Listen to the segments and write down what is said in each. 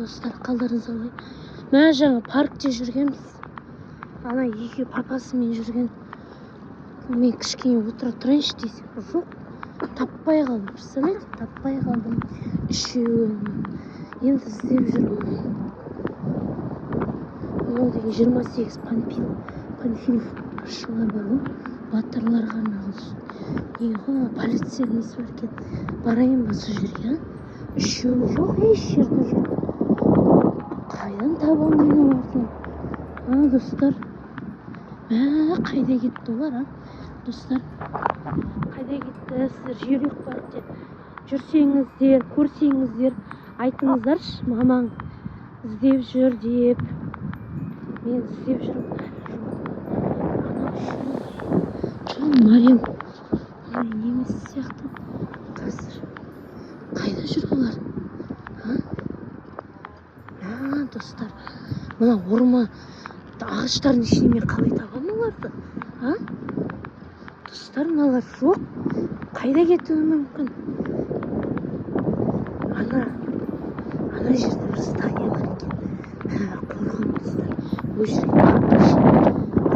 достар, қалдарыңыз қалай? Мына жаңа паркте жүргенбіз. Ана екі папасымен жүрген. Мен кішкене отыра тұрайыншы десем, жоқ. Таппай қалдым, представляете? Таппай қалдым. Үшеуін. Енді іздеп жүрмін. Ол деген 28 Панфилов шылар бар ғой. Батырларға арналған. Ең полиция несі бар екен. Барайын ба сол жерге, үшеуі жоқ, еш жерде жоқ. Қайдан табамын мен оларды? Достар. Қайда кетті олар, достар? Қайда кетті? Сіздер жүйрек бар деп жүрсеңіздер, көрсеңіздер, айтыңыздаршы, мамаң іздеп жүр деп. Мен іздеп жүрмін. Марим немес сияқты қазір қайда жүр олар? Достар, мына орма ағаштардың ішіне мен қалай табамын оларды? Достар, мыналар жоқ. Қайда кетуі мүмкін? Ана жерде бір здание бар екен. Қорқам, достар. Ол жерде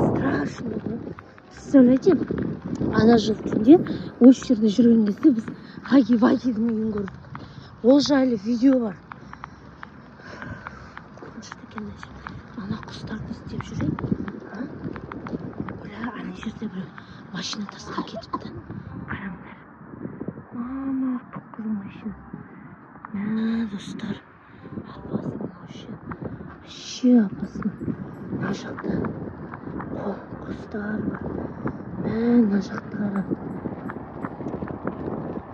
страшно. Представляете, ана жыл түнде осы жерде жүрген кезде біз Хаги-Вагидің үйін көрдік. Ол жайлы видео бар. Ана құстарды іздеп жүрейік. Ана жерде бір машина тасқа кетіпті. Қараңдар. Мама, қып-қызыл машина. Достар, опасно вообще опасно. Мына жақта құстар бар. Мына жақта қара.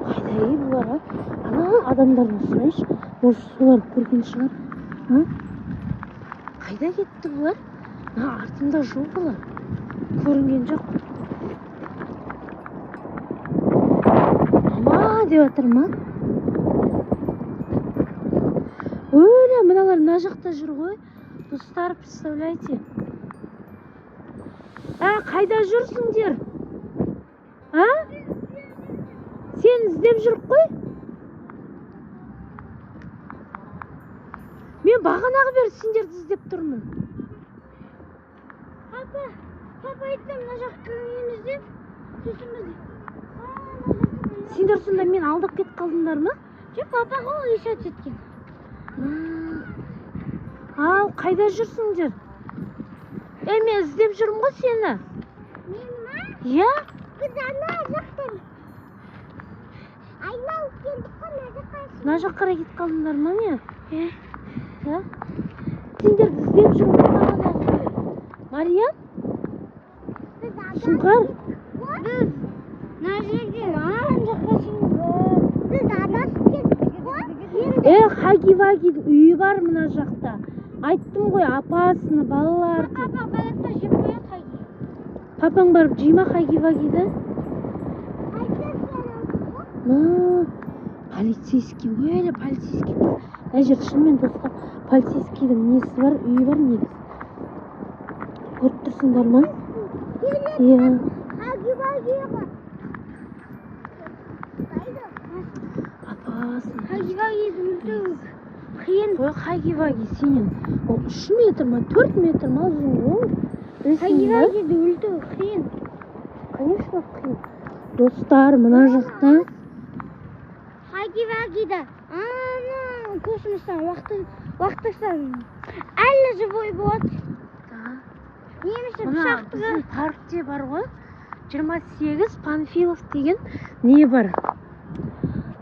Қайда бұлар, Ана адамдардан сұрайшы. Может, солар көрген шығар. Қайда кетті бұлар? Артында жоқ бұлар. Көрінген жоқ. Мама деп жатыр ма? Өлі, мыналар мына жақта жүр ғой. Достар, представляете? Қайда жүрсіңдер? Сен іздеп жүріп қой? Мен бағанағы бері сендерді іздеп тұрмын. Папа айтты, мына жаққа еміздеп, сөзімізді. Сендер сонда мен алдап кетіп қалдыңдар ма? Жоқ, папа ғой ешат жеткен. Қайда жүрсіңдер? Мен іздеп жүрмін ғой сені. Мен ма? Иә? Біз ана жақтан. Айналып келдік қой, мына жаққа. Мына жаққа кетіп қалдыңдар ма не? Иә? Сендерді іздеп жүрмін. Мариям? Сұңқар? Біз мына жерден ана жаққа шығып. Біз адасып кеттік қой. Хаги-Вагидің үйі бар мына жақта. Айттым ғой, апасыны, балалар. Папа баяқта жеп қояды Хаги. Папаң барып жейма Хаги-Вагиді? Полицейский, өлі полицейский. Мына жер шынымен достар, полицейскийдің несі бар, үйі бар негіз. Көріп тұрсыңдар ма? Иә. Хаги-Ваги бар. Апасын. Хаги-Вагиді өлтіру қиын. Қой, Хаги-Ваги сенен. Ол 3 метр ма, 4 метр ма ұзын ғой? Хаги-Вагиді өлтіру қиын. Конечно, қиын. Достар, мына жақта Хаги-Вагиді космостан уақыттастан әлі живой болады. Немесе пышақтығы. Біздің паркте бар ғой, 28 Панфилов деген не бар?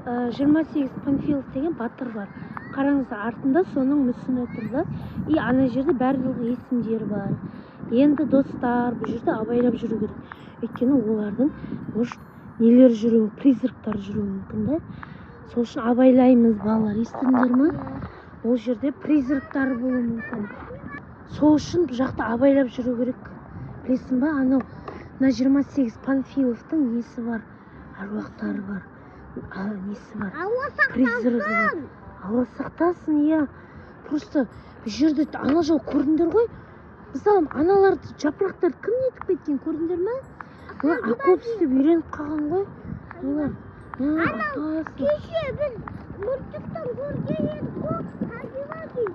28 Панфилов деген батыр бар. Қараңыздар, артында соның мүсіні тұрды. И ана жерде барлығы есімдері бар. Енді достар, бұл жерде абайлап жүру керек. Өйткені олардың нелер жүруі, призрактар жүруі мүмкін да. Сол үшін абайлаймыз, балалар, естідіңдер ма? Ол жерде призрактар болуы мүмкін. Сол үшін бұл жақта абайлап жүру керек. Білесің ба, анау 28 Панфиловтың несі бар, аруақтары бар. Несі бар? Призрагы бар. Алла сақтасын, иә. Просто бұл жерде ана жол көрдіңдер ғой. Мысалы, аналарды, жапырақтарды кім етіп кеткен көрдіңдер ма? Олар окоп істеп үйреніп қалған ғой. Олар. Ана, кеше біз мультиктен көрген едік қой, Хаги-Ваги.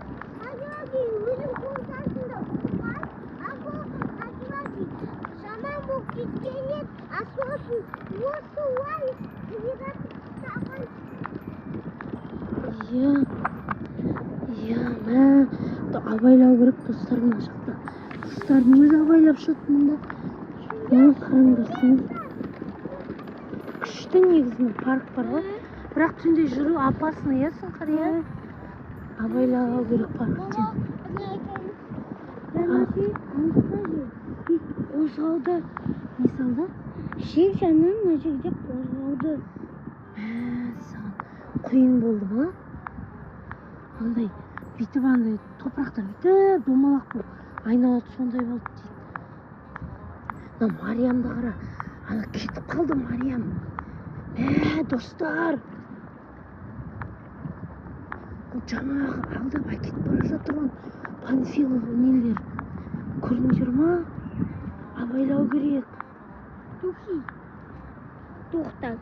абайлау керек достар. Мына жақта құстардың өзі абайлап жатыр мында. Мына қараңдарсыңыз. Күшті негізінде парк бар ғой. Бірақ түнде жүру опасно, иә Сұңқар, иә? Абайлау керек парктен. Қозғауды мысалы шек жанынан мына жерде қозғауды саған қиын болды ма? Андай бүйтіп андай топырақтан бүйтіп домалақ болып айналады, сондай болды дейді. Мына Мариямды қара, ана кетіп қалды Мариям. Достар, бұл жаңағы алдап әкетіп бара жатыр ғой панфилов нелер. Көрдіңдер ма? Абайлау керек. Тоқтар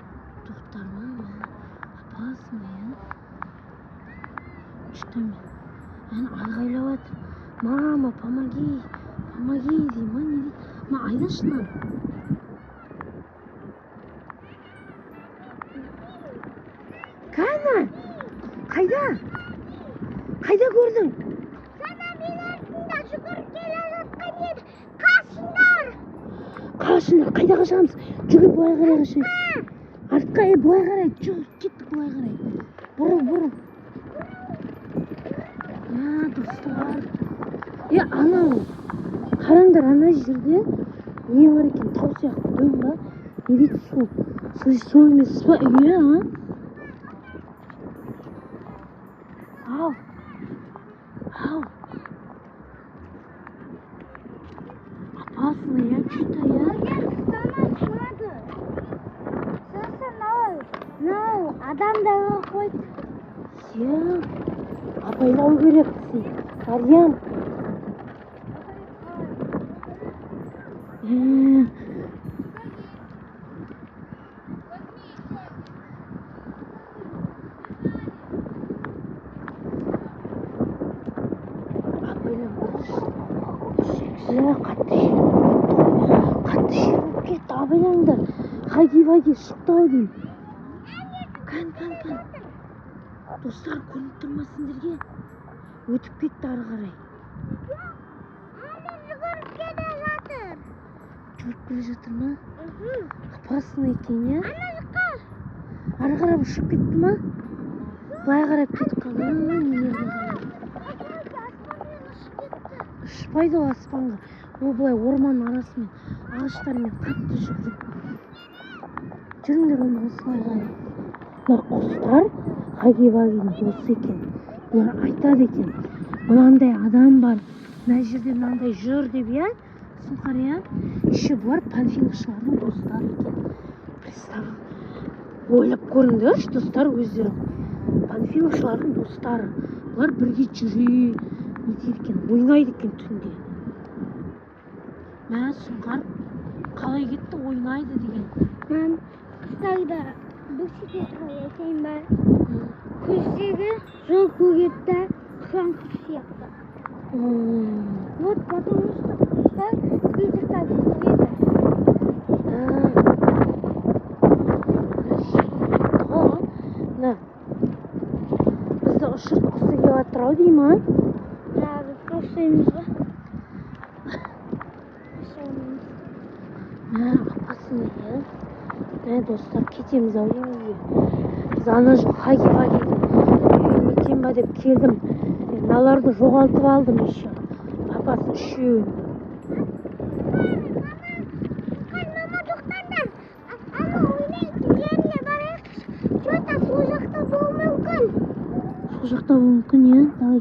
ма? Опасно, иә? Күштіме. Айғайлап жатыр. Мама, помоги дей ма, не дейді? Ма, айдашы мынаны. Кәні? Қайда? Қайда көрдің? Sana bir артында жүгіріп келе жатқан еді. Қашыңдар! Қашыңдар, қайда қашамыз? Жүгір, былай қарай қашайық. Артқа, былай қарай, жүгір, кеттік былай қарай. Бұрыл. Достар. Анау. Қараңдар, ана жерде не бар екен? Тау сияқты дөң ба? Не дейді су? Су емес па? Үйе, а? Ау. Опасно, я что-то, адамдарға қойды. Абайлау керексің. Мариям. Қатты жер болып кетті, абайлаңдар. Хаги-ваги шықты-ау деймін. Кән. Достар, көрініп тұр ма сендерге? Өтіп кетті ары қарай. Жүгіріп келе жатыр. Жүріп келе жатыр ма? Опасно екен, иә? Ана жаққа. Ары қарап ұшып кетті ма? Былай қарап кетіп қалды. Нелеріне қарай. Ұшпайды ол аспанға. Ол былай орманның арасымен, ағаштармен қатты жүгіреді. Жүріңдер оны осылай қарай. Мына құстар Хаги-вагидің досы екен. Бұлар айтады екен. Мынандай адам бар, мына жерде мынандай жүр деп, иә? Сұңқар, иә? Еще бұлар панфиловшылардың достары екен. Представь. Ойлап көріңдерші, достар, өздері. Панфиловшылардың достары. Бұлар бірге жүре, не дейді екен, ойнайды екен түнде. Мә, Сұңқар, қалай кетті ойнайды деген. Мен қыстағыда бұл секретқа айтайын ба? Күздегі жол көгетті қыран құс сияқты. Вот потому что құстар кейде қазір көгеді. Бізді ұшыртқысы келіп жатыр ау дей ма? Біз ұшырмыз ба? Апасын екен. Достар, кетеміз ау деймізге. Біз ана жыл Хаги-вагидің үйіне кетем ба деп келдім. Мыналарды жоғалтып алдым еще. Папасы үшеуін. Мама, тоқтаңдар. Ана ойнайтын жеріне барайықшы. Что-то сол жақта болуы мүмкін. Сол жақта болуы мүмкін, иә? Давай.